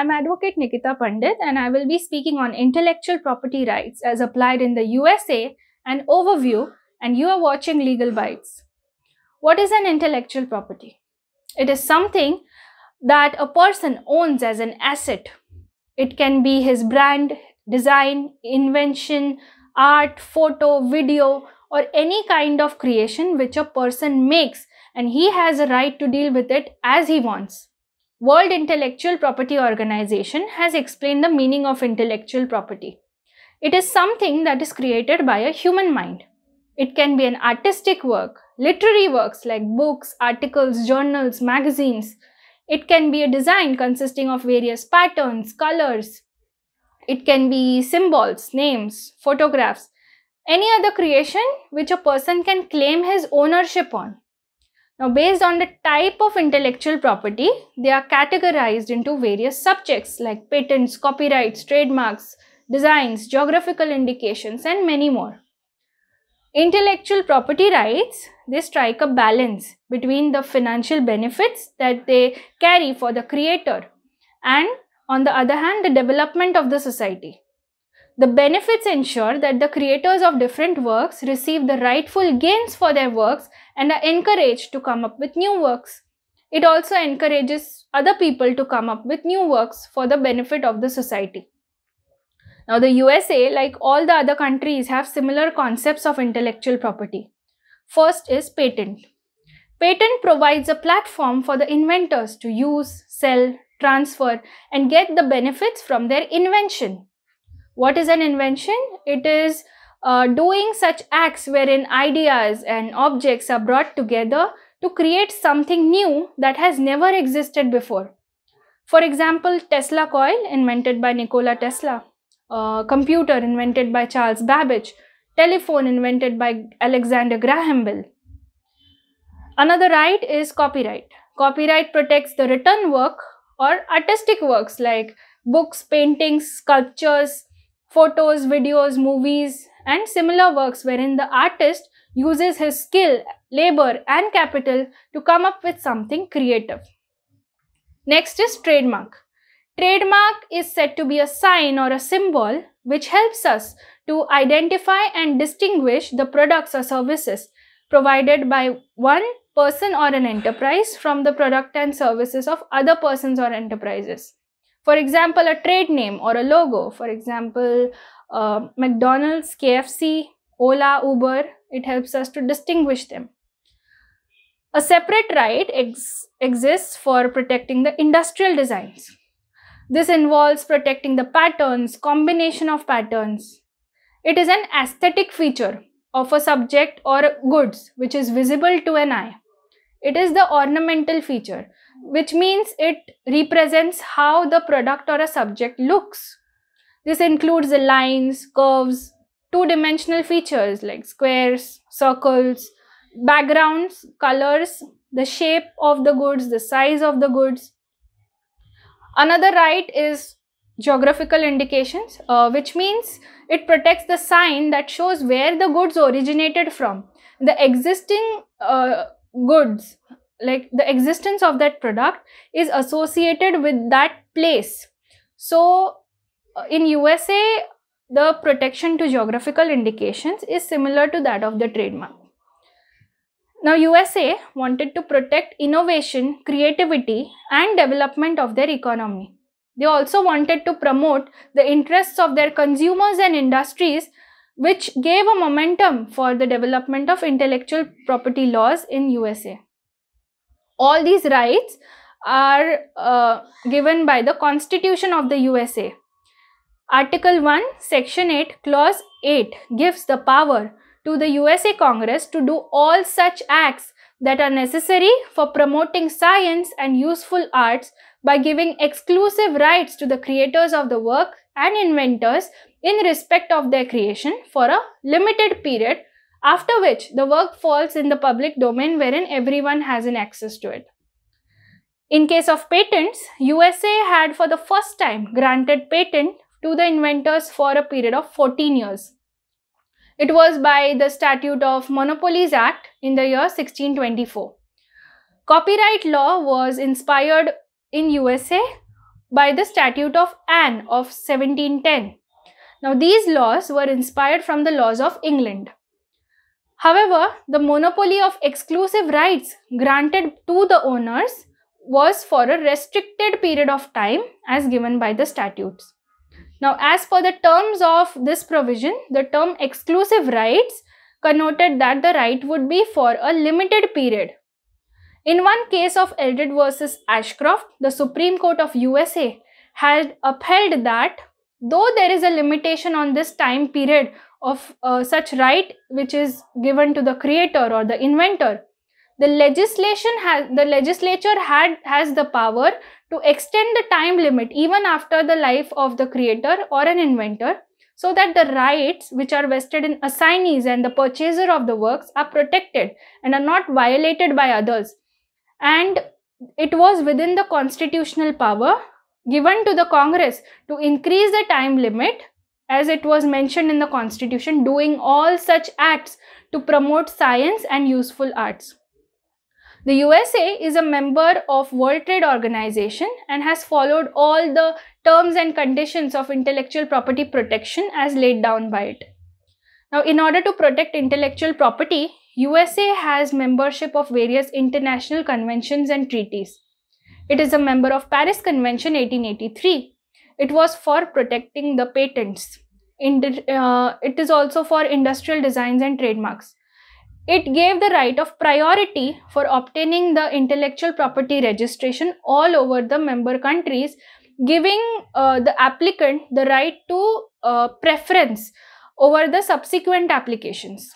I'm Advocate Nikita Pandit, and I will be speaking on intellectual property rights as applied in the USA, an overview, and you are watching Legal Bites. What is an intellectual property? It is something that a person owns as an asset. It can be his brand, design, invention, art, photo, video, or any kind of creation which a person makes, and he has a right to deal with it as he wants. World Intellectual Property Organization has explained the meaning of intellectual property. It is something that is created by a human mind. It can be an artistic work, literary works like books, articles, journals, magazines. It can be a design consisting of various patterns, colors. It can be symbols, names, photographs, any other creation which a person can claim his ownership on. Now, based on the type of intellectual property, they are categorized into various subjects like patents, copyrights, trademarks, designs, geographical indications, and many more. Intellectual property rights, they strike a balance between the financial benefits that they carry for the creator and, on the other hand, the development of the society. The benefits ensure that the creators of different works receive the rightful gains for their works and are encouraged to come up with new works. It also encourages other people to come up with new works for the benefit of the society. Now, the USA, like all the other countries, have similar concepts of intellectual property. First is patent. Patent provides a platform for the inventors to use, sell, transfer, and get the benefits from their invention. What is an invention? It is doing such acts wherein ideas and objects are brought together to create something new that has never existed before. For example, Tesla coil invented by Nikola Tesla, computer invented by Charles Babbage, telephone invented by Alexander Graham Bell. Another right is copyright. Copyright protects the written work or artistic works like books, paintings, sculptures, photos, videos, movies, and similar works wherein the artist uses his skill, labor, and capital to come up with something creative. Next is trademark. Trademark is said to be a sign or a symbol which helps us to identify and distinguish the products or services provided by one person or an enterprise from the product and services of other persons or enterprises. For example, a trade name or a logo, for example, McDonald's, KFC, Ola, Uber, it helps us to distinguish them. A separate right exists for protecting the industrial designs. This involves protecting the patterns, combination of patterns. It is an aesthetic feature of a subject or goods which is visible to an eye. It is the ornamental feature, which means it represents how the product or a subject looks. This includes the lines, curves, two-dimensional features like squares, circles, backgrounds, colors, the shape of the goods, the size of the goods. Another right is geographical indications, which means it protects the sign that shows where the goods originated from. The existing goods, like the existence of that product, is associated with that place. So, in USA, the protection to geographical indications is similar to that of the trademark. Now, USA wanted to protect innovation, creativity, and development of their economy. They also wanted to promote the interests of their consumers and industries, which gave a momentum for the development of intellectual property laws in USA. All these rights are given by the Constitution of the USA. Article 1, Section 8, Clause 8 gives the power to the USA Congress to do all such acts that are necessary for promoting science and useful arts by giving exclusive rights to the creators of the work and inventors in respect of their creation for a limited period, after which the work falls in the public domain wherein everyone has an access to it. In case of patents, USA had for the first time granted patent to the inventors for a period of 14 years. It was by the Statute of Monopolies Act in the year 1624. Copyright law was inspired in USA by the Statute of Anne of 1710. Now, these laws were inspired from the laws of England. However, the monopoly of exclusive rights granted to the owners was for a restricted period of time as given by the statutes. Now, as per the terms of this provision, the term exclusive rights connoted that the right would be for a limited period. In one case of Eldred versus Ashcroft, the Supreme Court of USA had upheld that though there is a limitation on this time period of such right which is given to the creator or the inventor, the legislature has the power to extend the time limit even after the life of the creator or an inventor, so that the rights which are vested in assignees and the purchaser of the works are protected and are not violated by others. And it was within the constitutional power given to the Congress to increase the time limit, as it was mentioned in the Constitution, doing all such acts to promote science and useful arts. The USA is a member of World Trade Organization and has followed all the terms and conditions of intellectual property protection as laid down by it. Now, in order to protect intellectual property, USA has membership of various international conventions and treaties. It is a member of Paris Convention 1883. It was for protecting the patents. It is also for industrial designs and trademarks. It gave the right of priority for obtaining the intellectual property registration all over the member countries, giving the applicant the right to preference over the subsequent applications.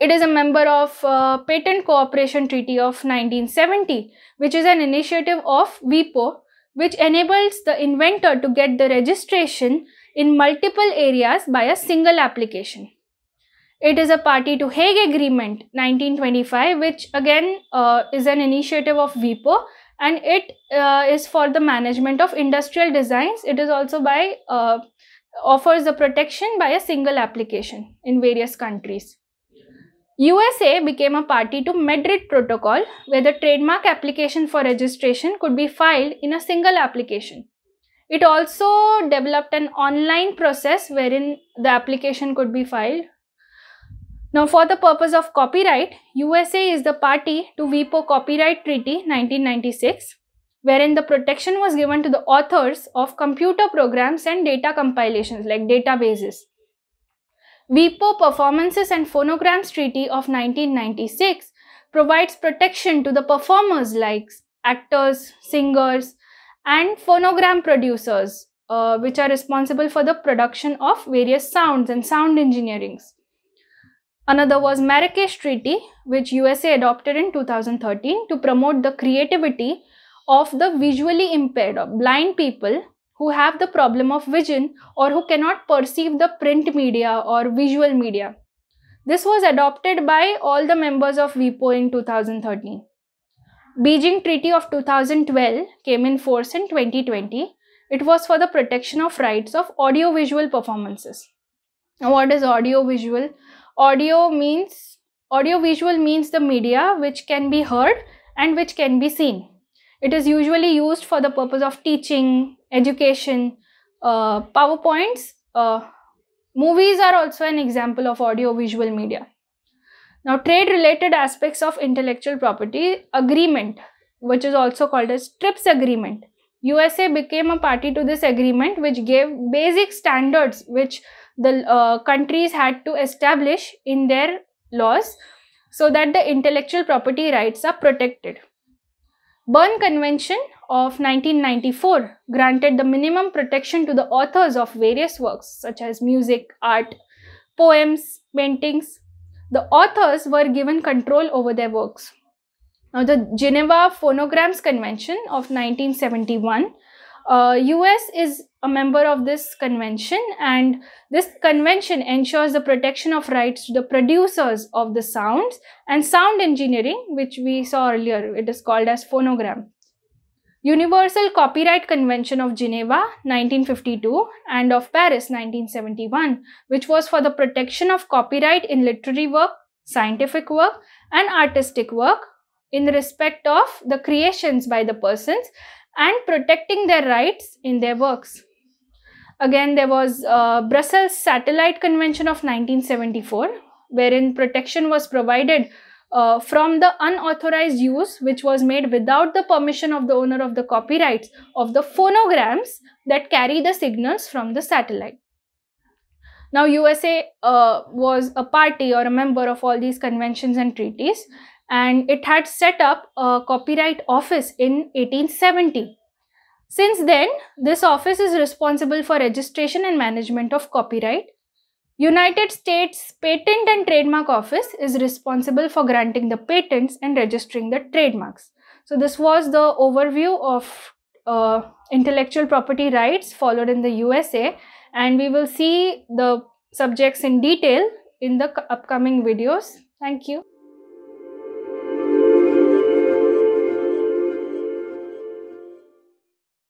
It is a member of Patent Cooperation Treaty of 1970, which is an initiative of WIPO, which enables the inventor to get the registration in multiple areas by a single application. It is a party to Hague Agreement 1925, which again is an initiative of WIPO, and it is for the management of industrial designs. It is also offers the protection by a single application in various countries. USA became a party to Madrid Protocol, where the trademark application for registration could be filed in a single application. It also developed an online process wherein the application could be filed. Now, for the purpose of copyright, USA is the party to WIPO Copyright Treaty 1996, wherein the protection was given to the authors of computer programs and data compilations like databases. WIPO Performances and Phonograms Treaty of 1996 provides protection to the performers like actors, singers, and phonogram producers, which are responsible for the production of various sounds and sound engineerings. Another was Marrakesh Treaty, which USA adopted in 2013 to promote the creativity of the visually impaired or blind people who have the problem of vision or who cannot perceive the print media or visual media. This was adopted by all the members of WIPO in 2013. Beijing Treaty of 2012 came in force in 2020. It was for the protection of rights of audiovisual performances. Now, what is audiovisual? Audiovisual means the media which can be heard and which can be seen. It is usually used for the purpose of teaching, education, PowerPoints. Movies are also an example of audiovisual media. Now, trade-related aspects of intellectual property agreement, which is also called as TRIPS agreement. USA became a party to this agreement, which gave basic standards which the countries had to establish in their laws so that the intellectual property rights are protected. Berne Convention of 1994 granted the minimum protection to the authors of various works such as music, art, poems, paintings. The authors were given control over their works. Now, the Geneva Phonograms Convention of 1971, US is a member of this convention, and this convention ensures the protection of rights to the producers of the sounds and sound engineering, which we saw earlier. It is called as phonogram. Universal Copyright Convention of Geneva 1952 and of Paris 1971, which was for the protection of copyright in literary work, scientific work, and artistic work in respect of the creations by the persons and protecting their rights in their works. Again, there was Brussels Satellite Convention of 1974, wherein protection was provided from the unauthorized use which was made without the permission of the owner of the copyrights of the phonograms that carry the signals from the satellite. Now, USA was a party or a member of all these conventions and treaties, and it had set up a copyright office in 1870. Since then, this office is responsible for registration and management of copyright. United States Patent and Trademark Office is responsible for granting the patents and registering the trademarks. So this was the overview of intellectual property rights followed in the USA, and we will see the subjects in detail in the upcoming videos. Thank you.